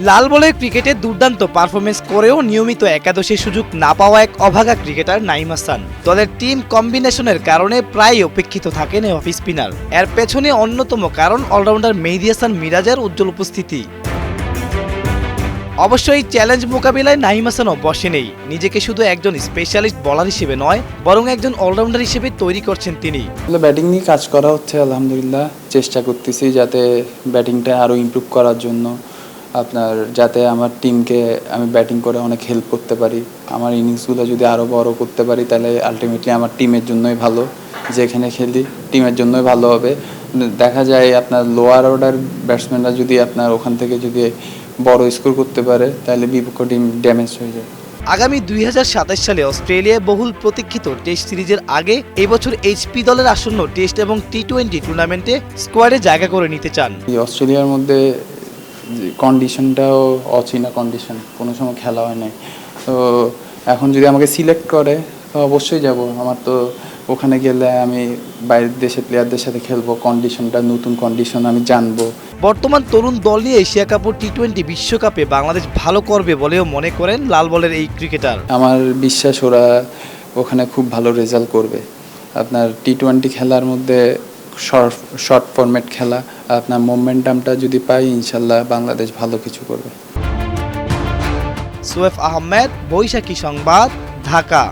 লাল বলের ক্রিকেটে দুর্দান্ত পারফরমেন্স করেও নিয়মিত একাদশের সুযোগ না পাওয়া এক অভাগা ক্রিকেটার নাঈম হাসান। দলের টিম কম্বিনেশনের কারণে প্রায় উপেক্ষিত থাকেন এই অফ স্পিনার। এর পেছনে অন্যতম কারণ অলরাউন্ডার মেহেদী হাসান মিরাজের উজ্জ্বল উপস্থিতি। অবশ্যই চ্যালেঞ্জ মোকাবিলায় নাঈম হাসানও বসে নেই। নিজেকে শুধু একজন স্পেশালিস্ট বোলার হিসেবে নয়, বরং একজন অলরাউন্ডার হিসেবে তৈরি করছেন তিনি। ব্যাটিং নিয়ে কাজ করা হচ্ছে, আলহামদুলিল্লাহ চেষ্টা করতেছি যাতে ব্যাটিংটা আরও ইমপ্রুভ করার জন্য, যাতে আমার টিমকে আমি ব্যাটিং করে অনেক হেল্প করতে পারি। আমার ইনিংসগুলো যদি আরও বড় করতে পারি তাহলে আলটিমেটলি আমার টিমের জন্যই ভালো, যেখানে খেলি টিমের জন্যই ভালো হবে। দেখা যায় আপনার লোয়ার অর্ডার ব্যাটসম্যানরা যদি আপনার ওখান থেকে যদি বড় স্কোর করতে পারে তাহলে বিপক্ষ টিম ড্যামেজ হয়ে যায়। আগামী 2027 সালে অস্ট্রেলিয়ায় বহুল প্রতীক্ষিত টেস্ট সিরিজের আগে এবছর এইচপি দলের আসন্ন টেস্ট এবং টি-20 টুর্নামেন্টে স্কোয়াডে জায়গা করে নিতে চান। এই অস্ট্রেলিয়ার মধ্যে কন্ডিশনটাও অচেনা কন্ডিশন, কোনো সময় খেলা হয় নাই। তো এখন যদি আমাকে সিলেক্ট করে তো অবশ্যই যাব। আমার তো ওখানে গেলে আমি বাইরের দেশের প্লেয়ারদের সাথে খেলবো, কন্ডিশনটা নতুন কন্ডিশন আমি জানবো। বর্তমান তরুণ দল নিয়ে এশিয়া কাপ ও টি-20 বিশ্বকাপে বাংলাদেশ ভালো করবে বলেও মনে করেন লাল বলের এই ক্রিকেটার। আমার বিশ্বাস ওরা ওখানে খুব ভালো রেজাল্ট করবে। আপনার টি-20 খেলার মধ্যে শর্ট ফরম্যাট খেলা, আপনার মোমেন্টামটা যদি পাই ইনশাল্লাহ বাংলাদেশ ভালো কিছু করবে। সোয়েফ আহমেদ, বৈশাখী সংবাদ, ঢাকা।